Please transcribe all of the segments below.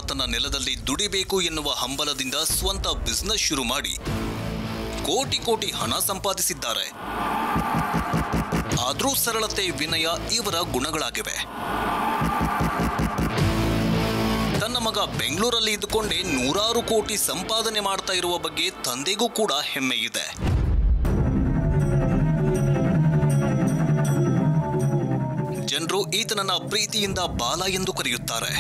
ತನ್ನ ನೆಲದಲ್ಲಿ ದುಡಿಬೇಕು ಎನ್ನುವ ಹಂಬಲದಿಂದ ಸ್ವಂತ ಬಿಸ್ನೆಸ್ ಶುರು ಮಾಡಿ ಕೋಟಿ ಕೋಟಿ ಹಣ ಸಂಪಾದಿಸಿದ್ದಾರೆ. ಆದರೂ ಸರಳತೆ, ವಿನಯ ಇವರ ಗುಣಗಳಾಗಿವೆ. ತನ್ನ ಮಗ ಬೆಂಗಳೂರಲ್ಲಿ ಇದ್ದುಕೊಂಡೇ 100 ಕೋಟಿ ಸಂಪಾದನೆ ಮಾಡ್ತಾ ಇರುವ ಬಗ್ಗೆ ತಂದೆಗೂ ಕೂಡ ಹೆಮ್ಮೆ ಇದೆ. ಜನರು ಈತನನ್ನ ಪ್ರೀತಿಯಿಂದ ಬಾಲ ಎಂದು ಕರೆಯುತ್ತಾರೆ.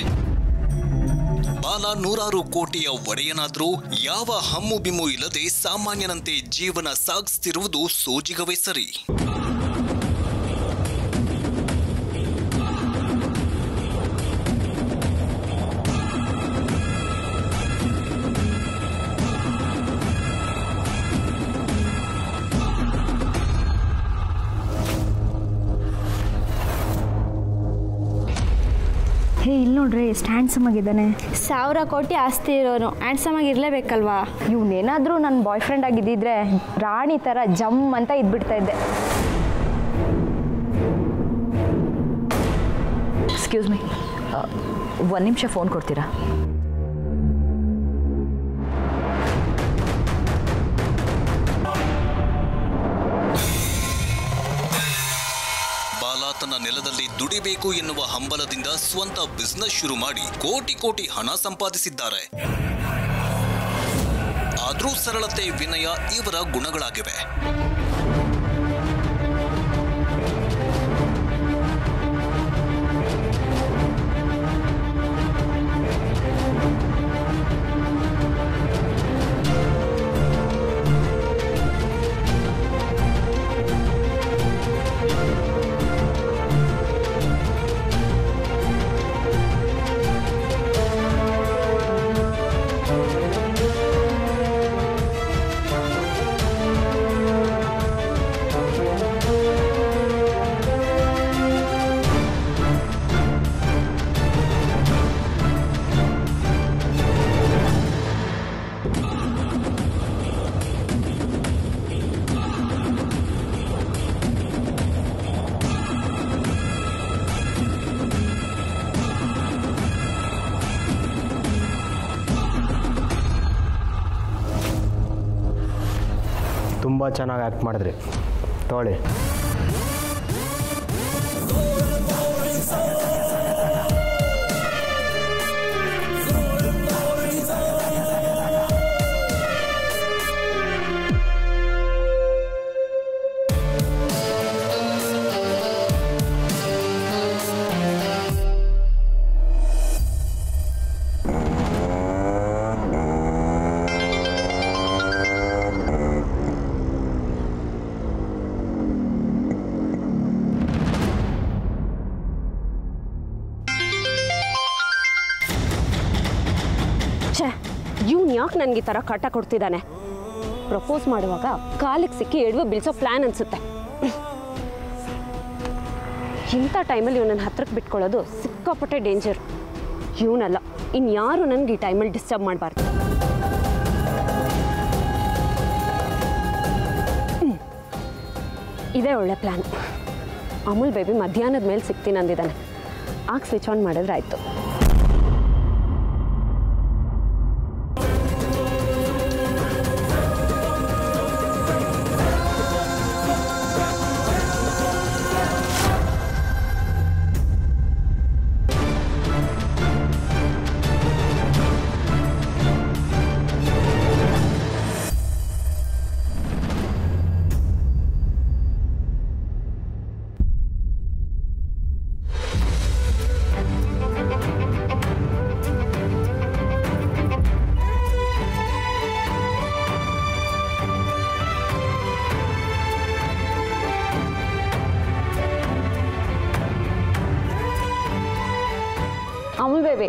ಬಾಲ 100 ಕೋಟಿಯ ಒಡೆಯನಾದ್ರೂ ಯಾವ ಹಮ್ಮು ಬಿಮ್ಮು ಇಲ್ಲದೆ ಸಾಮಾನ್ಯನಂತೆ ಜೀವನ ಸಾಗಿಸುತ್ತಿರುವುದು ಸೋಜಿಗವೇ ಸರಿ. ಇಲ್ಲಿ ನೋಡ್ರಿ ಎಷ್ಟು ಹ್ಯಾಂಡ್ಸಮ್ ಆಗಿದ್ದಾನೆ. 1000 ಕೋಟಿ ಆಸ್ತಿ ಇರೋನು ಹ್ಯಾಂಡ್ಸಮ್ ಆಗಿ ಇರಲೇಬೇಕಲ್ವಾ? ಇವನೇನಾದರೂ ನನ್ನ ಬಾಯ್ ಫ್ರೆಂಡ್ ಆಗಿದ್ದಿದ್ರೆ ರಾಣಿ ಥರ ಜಮ್ ಅಂತ ಇದ್ಬಿಡ್ತಾ ಇದ್ದೆ. ಎಕ್ಸ್ಕ್ಯೂಸ್ ಮೀ, 1 ನಿಮಿಷ ಫೋನ್ ಕೊಡ್ತೀರಾ? ತನ್ನ ನೆಲದಲ್ಲಿ ದುಡಿಬೇಕು ಎನ್ನುವ ಹಂಬಲದಿಂದ ಸ್ವಂತ ಬಿಸ್ನೆಸ್ ಶುರು ಮಾಡಿ ಕೋಟಿ ಕೋಟಿ ಹಣ ಸಂಪಾದಿಸಿದ್ದಾರೆ. ಆದರೂ ಸರಳತೆ, ವಿನಯ ಇವರ ಗುಣಗಳಾಗಿವೆ. ತುಂಬ ಚೆನ್ನಾಗಿ ಆ್ಯಕ್ಟ್ ಮಾಡಿದ್ರಿ. ತಗೊಳ್ಳಿ. ಇವ್ನು ಯಾಕೆ ನನಗೆ ಈ ಥರ ಕಾಟ ಕೊಡ್ತಿದ್ದಾನೆ? ಪ್ರಪೋಸ್ ಮಾಡುವಾಗ ಕಾಲಿಗೆ ಸಿಕ್ಕಿ ಎಡವು ಬೀಳ್ಸೋ ಪ್ಲ್ಯಾನ್ ಅನಿಸುತ್ತೆ. ಇಂಥ ಟೈಮಲ್ಲಿ ಇವನನ್ನು ಹತ್ರಕ್ಕೆ ಬಿಟ್ಕೊಳ್ಳೋದು ಸಿಕ್ಕಾಪಟ್ಟೆ ಡೇಂಜರ್. ಇವನಲ್ಲ, ಇನ್ಯಾರು ನನಗೆ ಈ ಟೈಮಲ್ಲಿ ಡಿಸ್ಟರ್ಬ್ ಮಾಡಬಾರ್ದು. ಇದೇ ಒಳ್ಳೆ ಪ್ಲ್ಯಾನ್. ಅಮೂಲ್ ಬೇಬಿ ಮಧ್ಯಾಹ್ನದ ಮೇಲೆ ಸಿಗ್ತೀನಿ ಅಂದಿದ್ದಾನೆ. ಆಗ ಸ್ವಿಚ್ ಆನ್ ಮಾಡಿದ್ರೆ ಆಯಿತು. ಅಮೂಲ್ ಬೇಬಿ,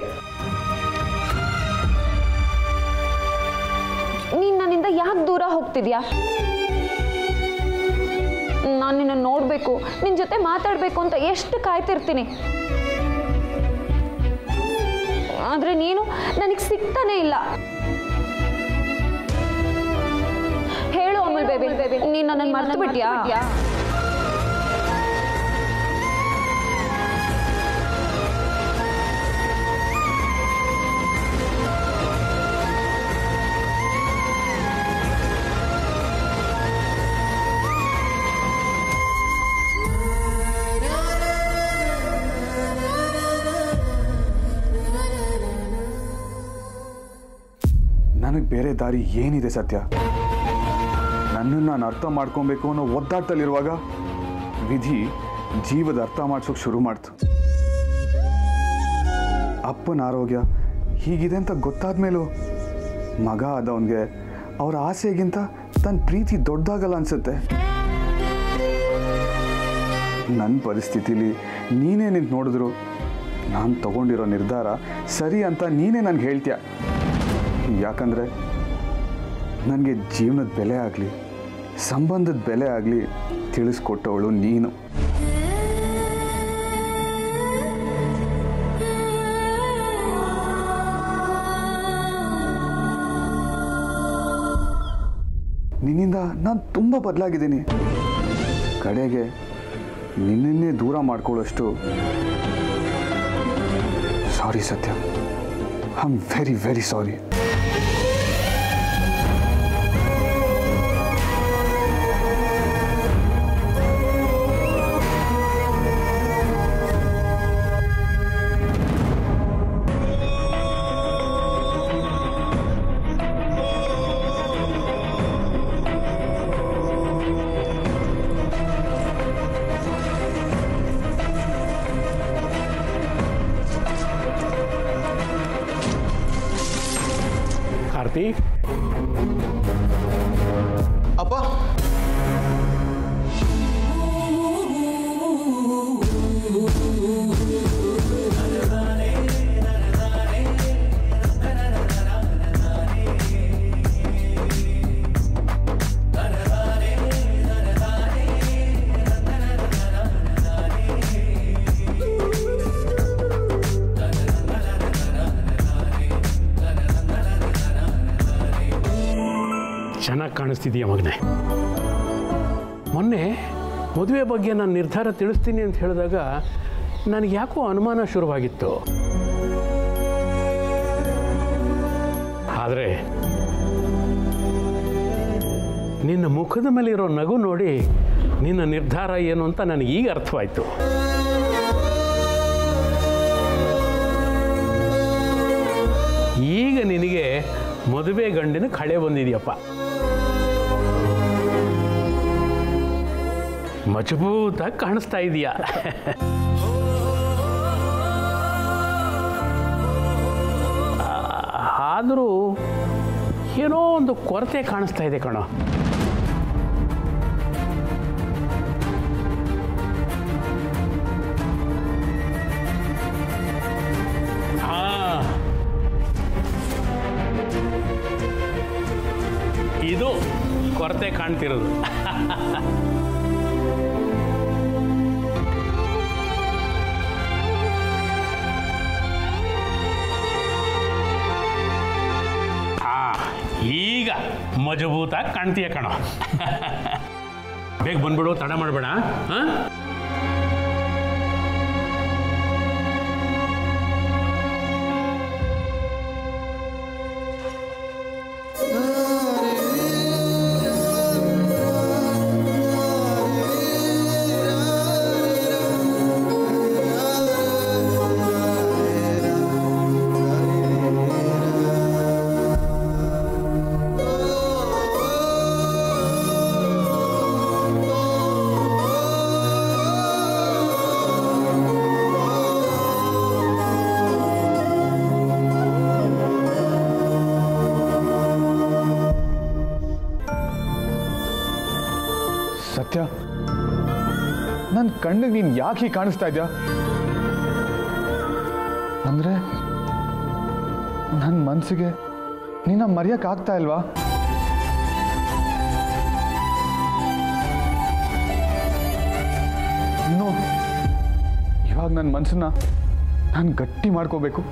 ನೀನು ನನ್ನಿಂದ ಯಾಕೆ ದೂರ ಹೋಗ್ತಿದ್ಯಾ? ನಾನು ನಿನ್ನ ನೋಡಬೇಕು, ನಿನ್ನ ಜೊತೆ ಮಾತಾಡಬೇಕು ಅಂತ ಎಷ್ಟು ಕಾಯ್ತಿರ್ತೀನಿ. ಆದರೆ ನೀನು ನನಗೆ ಸಿಗ್ತಾನೆ ಇಲ್ಲ. ಹೇಳು ಅಮೂಲ್ ಬೇಬಿ, ನೀನು ನನ್ನನ್ನು ಮರೆತು ಬಿಟ್ಯಾ? ಬೇರೆ ದಾರಿ ಏನಿದೆ ಸತ್ಯ? ನನ್ನನ್ನು ನಾನು ಅರ್ಥ ಮಾಡ್ಕೊಬೇಕು ಅನ್ನೋ ಒದ್ದಾಟದಲ್ಲಿರುವಾಗ ವಿಧಿ ಜೀವದ ಅರ್ಥ ಮಾಡಿಸೋಕೆ ಶುರು ಮಾಡ್ತು. ಅಪ್ಪನ ಆರೋಗ್ಯ ಹೀಗಿದೆ ಅಂತ ಗೊತ್ತಾದ ಮೇಲೂ ಮಗ ಆದವನಿಗೆ ಅವರ ಆಸೆಗಿಂತ ತನ್ನ ಪ್ರೀತಿ ದೊಡ್ಡದಾಗಲ್ಲ ಅನ್ಸುತ್ತೆ. ನನ್ನ ಪರಿಸ್ಥಿತಿಲಿ ನೀನೇ ನಿಂತು ನೋಡಿದ್ರು ನಾನು ತಗೊಂಡಿರೋ ನಿರ್ಧಾರ ಸರಿ ಅಂತ ನೀನೇ ನನಗೆ ಹೇಳ್ತೀಯ. ಯಾಕಂದರೆ ನನಗೆ ಜೀವನದ ಬೆಲೆ ಆಗಲಿ ಸಂಬಂಧದ ಬೆಲೆ ಆಗಲಿ ತಿಳಿಸ್ಕೊಟ್ಟವಳು ನೀನು. ನಿನ್ನಿಂದ ನಾನು ತುಂಬ ಬದಲಾಗಿದ್ದೀನಿ. ಕಡೆಗೆ ನಿನ್ನನ್ನೇ ದೂರ ಮಾಡ್ಕೊಳ್ಳೋಷ್ಟು ಸಾರಿ ಸತ್ಯ. I am very very sorry. Karthik, ಅಪ್ಪ, ಚೆನ್ನಾಗಿ ಕಾಣಿಸ್ತಿದೀಯ ಮಗನೇ. ಮೊನ್ನೆ ಮದುವೆ ಬಗ್ಗೆ ನಾನು ನಿರ್ಧಾರ ತಿಳಿಸ್ತೀನಿ ಅಂತ ಹೇಳಿದಾಗ ನನಗೆ ಯಾಕೋ ಅನುಮಾನ ಶುರುವಾಗಿತ್ತು. ಆದರೆ ನಿನ್ನ ಮುಖದ ಮೇಲೆ ಇರೋ ನಗು ನೋಡಿ ನಿನ್ನ ನಿರ್ಧಾರ ಏನು ಅಂತ ನನಗೆ ಈಗ ಅರ್ಥವಾಯಿತು. ಈಗ ನಿನಗೆ ಮದುವೆ ಗಂಡಿನ ಕಳೆ ಬಂದಿದೆಯಪ್ಪ. ಮಜಬೂತಾಗಿ ಕಾಣಿಸ್ತಾ ಇದೆಯಾ. ಆದರೂ ಏನೋ ಒಂದು ಕೊರತೆ ಕಾಣಿಸ್ತಾ ಇದೆ ಕಣೋ. ಇದು ಕೊರತೆ ಕಾಣ್ತಿರೋದು. ಈಗ ಮಜಬೂತಾಗಿ ಕಾಣ್ತೀಯ ಕಣೋ. ಬೇಗ ಬಂದ್ಬಿಡು, ತಡ ಮಾಡಬೇಡ. ಸತ್ಯ, ನನ್ನ ಕಣ್ಣಿಗೆ ನೀನು ಯಾಕೆ ಹೀಗೆ ಕಾಣಿಸ್ತಾ ಇದೆಯಾ? ಅಂದರೆ ನನ್ನ ಮನಸ್ಸಿಗೆ ನಿನ್ನ ಮರೆಯೋಕ್ಕಾಗ್ತಾ ಇಲ್ವಾ? ಇನ್ನು ಇವಾಗ ನನ್ನ ಮನಸ್ಸನ್ನ ನಾನು ಗಟ್ಟಿ ಮಾಡ್ಕೋಬೇಕು.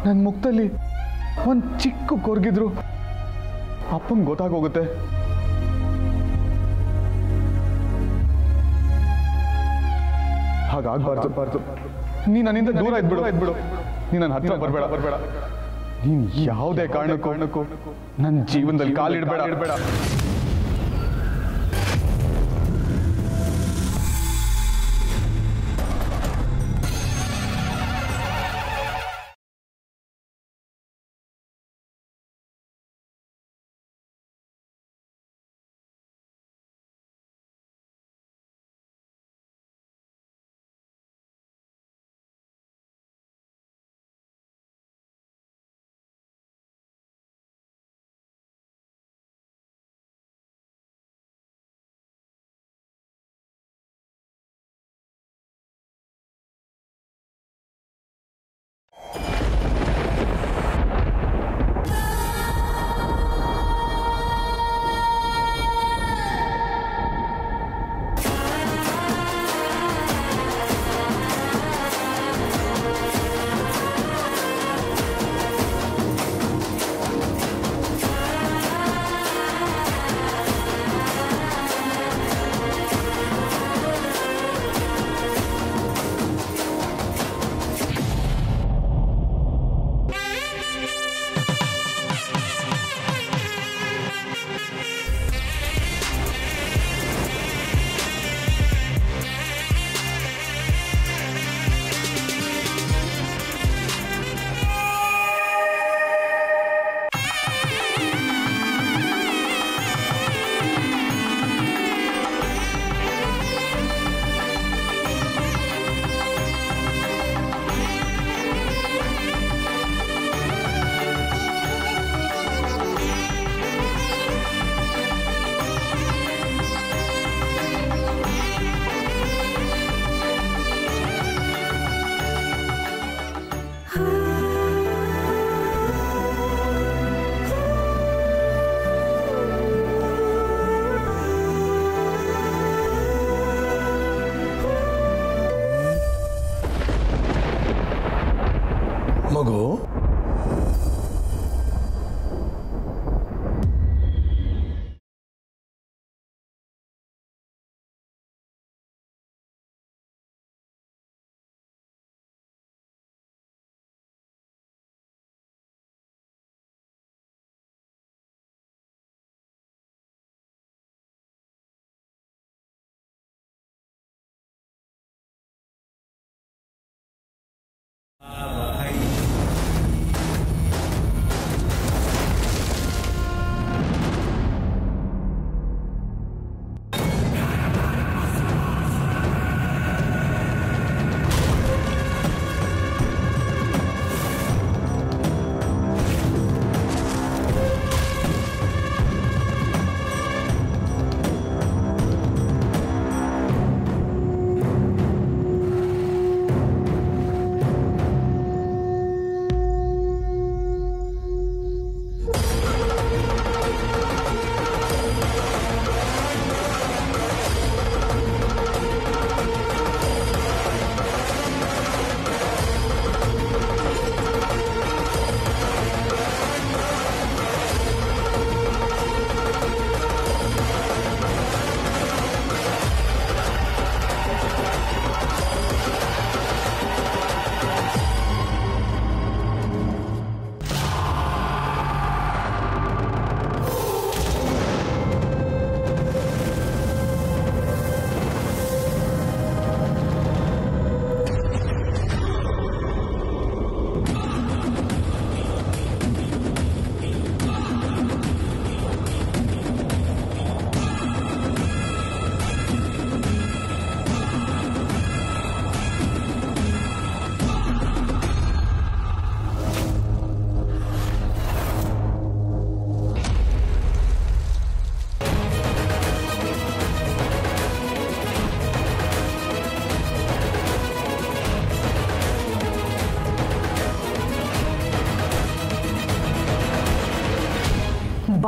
ನನ್ನ ಮುಖದಲ್ಲಿ ಒಂದು ಚಿಕ್ಕ ಕೊರಗಿದ್ರು ಅಪ್ಪಂಗೆ ಗೊತ್ತಾಗೋಗುತ್ತೆ. ಹಾಗಾಗಬಾರ್ದು. ನೀ ನನ್ನಿಂದ ದೂರ ಇದ್ಬಿಡು. ನೀ ನನ್ನ ಹತ್ರ ಬರಬೇಡ. ನೀನು ಯಾವುದೇ ಕಾರಣಕ್ಕೂ ನನ್ನ ಜೀವನದಲ್ಲಿ ಕಾಲಿಡಬೇಡ.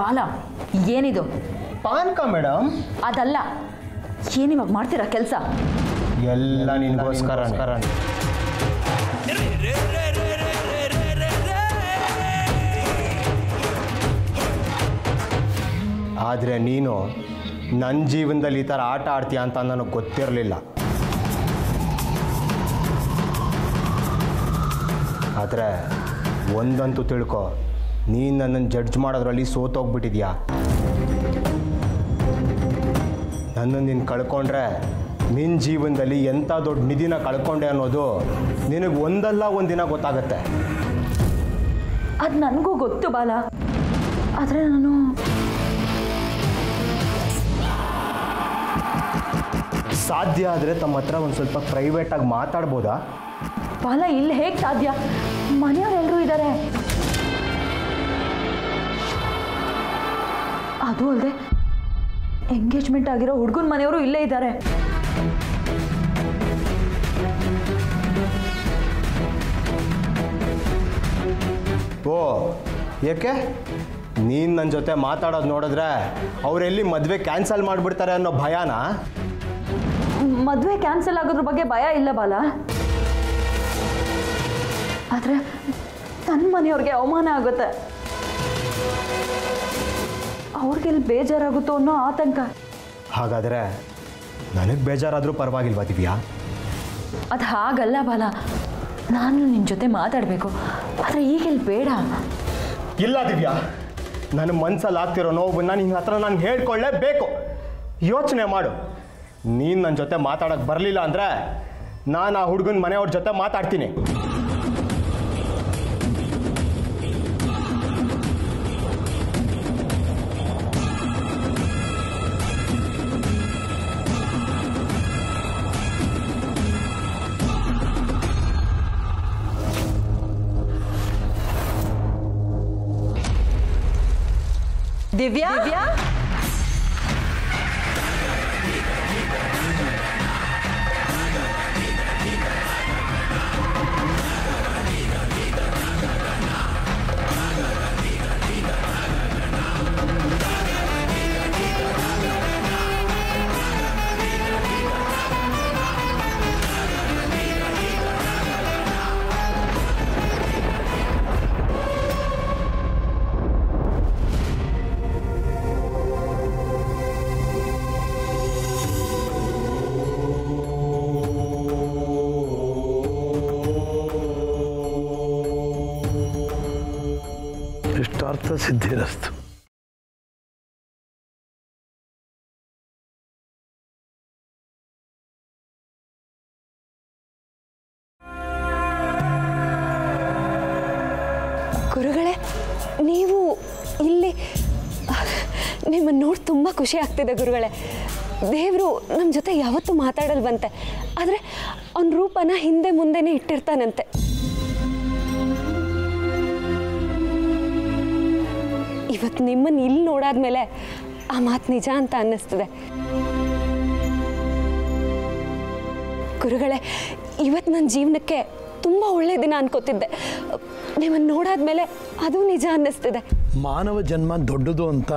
ಬಾಲ ಏನಿದು? ಪಾನ್ಕ ಮೇಡಮ್. ಅದಲ್ಲ, ಏನಿವಾಗ ಮಾಡ್ತೀರಾ ಕೆಲಸ? ಎಲ್ಲ ನಿನಗೋಸ್ಕರ. ಆದರೆ ನೀನು ನನ್ನ ಜೀವನದಲ್ಲಿ ಈ ಥರ ಆಟ ಆಡ್ತೀಯ ಅಂತ ನನಗೆ ಗೊತ್ತಿರಲಿಲ್ಲ. ಆದರೆ ಒಂದಂತೂ ತಿಳ್ಕೊ, ನೀನು ನನ್ನನ್ನು ಜಡ್ಜ್ ಮಾಡೋದ್ರಲ್ಲಿ ಸೋತೋಗ್ಬಿಟ್ಟಿದ್ಯಾ. ನನ್ನನ್ನು ನೀನು ಕಳ್ಕೊಂಡ್ರೆ ನಿನ್ನ ಜೀವನದಲ್ಲಿ ಎಂಥ ದೊಡ್ಡ ನಿಧಿನ ಕಳ್ಕೊಂಡೆ ಅನ್ನೋದು ನಿನಗೆ ಒಂದಲ್ಲ ಒಂದಿನ ಗೊತ್ತಾಗತ್ತೆ. ಅದು ನನಗೂ ಗೊತ್ತು ಬಾಲ, ಆದರೆ ನಾನು ಸಾಧ್ಯ ಆದರೆ ತಮ್ಮ ಹತ್ರ ಒಂದು ಸ್ವಲ್ಪ ಪ್ರೈವೇಟಾಗಿ ಮಾತಾಡ್ಬೋದಾ? ಬಾಲ, ಇಲ್ಲಿ ಹೇಗೆ ಸಾಧ್ಯ? ಮನೆಯವರೆಲ್ಲರೂ ಇದ್ದಾರೆ. ಅದು ಅಲ್ಲದೆ ಎಂಗೇಜ್ಮೆಂಟ್ ಆಗಿರೋ ಹುಡುಗನ ಮನೆಯವರು ಇಲ್ಲೇ ಇದ್ದಾರೆ. ಓ, ಏಕೆ? ನೀನು ನನ್ನ ಜೊತೆ ಮಾತಾಡೋದು ನೋಡಿದ್ರೆ ಅವರೆಲ್ಲಿ ಮದುವೆ ಕ್ಯಾನ್ಸಲ್ ಮಾಡಿಬಿಡ್ತಾರೆ ಅನ್ನೋ ಭಯನಾ? ಮದುವೆ ಕ್ಯಾನ್ಸಲ್ ಆಗೋದ್ರ ಬಗ್ಗೆ ಭಯ ಇಲ್ಲ ಬಾಲ, ಆದರೆ ನನ್ನ ಮನೆಯವ್ರಿಗೆ ಅವಮಾನ ಆಗುತ್ತೆ, ಅವ್ರಿಗೆಲ್ಲಿ ಬೇಜಾರಾಗುತ್ತೋ ಅನ್ನೋ ಆತಂಕ. ಹಾಗಾದರೆ ನನಗೆ ಬೇಜಾರಾದರೂ ಪರವಾಗಿಲ್ವಾ ದಿವ್ಯಾ? ಅದು ಹಾಗಲ್ಲ ಬಾಲ, ನಾನು ನಿನ್ನ ಜೊತೆ ಮಾತಾಡಬೇಕು, ಆದರೆ ಈಗೆಲ್ಲಿ ಬೇಡ. ಇಲ್ಲ ದಿವ್ಯಾ, ನನ್ನ ಮನಸ್ಸಲ್ಲಿ ಆಗ್ತಿರೋ ನೋವನ್ನು ನಿನ್ನ ಹತ್ರ ನಾನು ಹೇಳ್ಕೊಳ್ಳೇಬೇಕು. ಯೋಚನೆ ಮಾಡು, ನೀನು ನನ್ನ ಜೊತೆ ಮಾತಾಡೋಕ್ಕೆ ಬರಲಿಲ್ಲ ಅಂದರೆ ನಾನು ಆ ಹುಡುಗನ ಮನೆಯವ್ರ ಜೊತೆ ಮಾತಾಡ್ತೀನಿ. ದಿವ್ಯಾ, ದಿವ್ಯಾ, ಇಷ್ಟಾರ್ಥ ಸಿದ್ಧಿರಸ್ತು. ಗುರುಗಳೇ, ನೀವು ಇಲ್ಲಿ ನಿಮ್ಮನ್ನು ನೋಡಿ ತುಂಬ ಖುಷಿ ಆಗ್ತಿದೆ ಗುರುಗಳೇ. ದೇವರು ನಮ್ಮ ಜೊತೆ ಯಾವತ್ತೂ ಮಾತಾಡಲ್ವಂತೆ, ಆದರೆ ಅವನ ರೂಪನ ಹಿಂದೆ ಮುಂದೆನೇ ಇಟ್ಟಿರ್ತಾನಂತೆ. ಇವತ್ತು ನಿಮ್ಮನ್ನು ಇಲ್ಲಿ ನೋಡಾದ್ಮೇಲೆ ಆ ಮಾತು ನಿಜ ಅಂತ ಅನ್ನಿಸ್ತದೆ. ಗುರುಗಳೇ, ಇವತ್ತು ನನ್ನ ಜೀವನಕ್ಕೆ ತುಂಬ ಒಳ್ಳೆಯ ದಿನ ಅನ್ಕೋತಿದ್ದೆ. ನಿಮ್ಮನ್ನು ನೋಡಾದ್ಮೇಲೆ ಅದು ನಿಜ ಅನ್ನಿಸ್ತಿದೆ. ಮಾನವ ಜನ್ಮ ದೊಡ್ಡದು ಅಂತ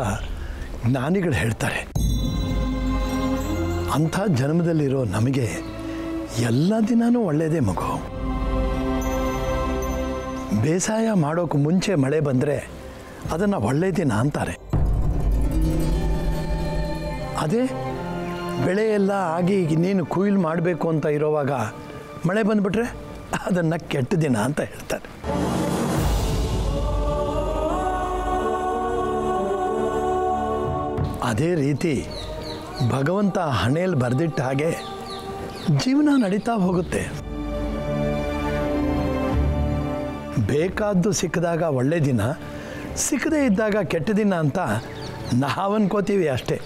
ಜ್ಞಾನಿಗಳು ಹೇಳ್ತಾರೆ. ಅಂಥ ಜನ್ಮದಲ್ಲಿರೋ ನಮಗೆ ಎಲ್ಲ ದಿನವೂ ಒಳ್ಳೆಯದೇ ಮಗು. ಬೇಸಾಯ ಮಾಡೋಕೆ ಮುಂಚೆ ಮಳೆ ಬಂದರೆ ಅದನ್ನು ಒಳ್ಳೆಯ ದಿನ ಅಂತಾರೆ. ಅದೇ ಬೆಳೆ ಎಲ್ಲ ಆಗಿ ನೀನು ಕೊಯ್ಲು ಮಾಡಬೇಕು ಅಂತ ಇರೋವಾಗ ಮಳೆ ಬಂದುಬಿಟ್ರೆ ಅದನ್ನು ಕೆಟ್ಟ ದಿನ ಅಂತ ಹೇಳ್ತಾರೆ. ಅದೇ ರೀತಿ ಭಗವಂತ ಹಣೆಯಲ್ಲಿ ಬರೆದಿಟ್ಟ ಹಾಗೆ ಜೀವನ ನಡೀತಾ ಹೋಗುತ್ತೆ. ಬೇಕಾದ್ದು ಸಿಕ್ಕಿದಾಗ ಒಳ್ಳೆ ದಿನ, ಸಿಕ್ಕದೇ ಇದ್ದಾಗ ಕೆಟ್ಟ ದಿನ ಅಂತ ನಾವು ಅನ್ಕೋತೀವಿ ಅಷ್ಟೇ.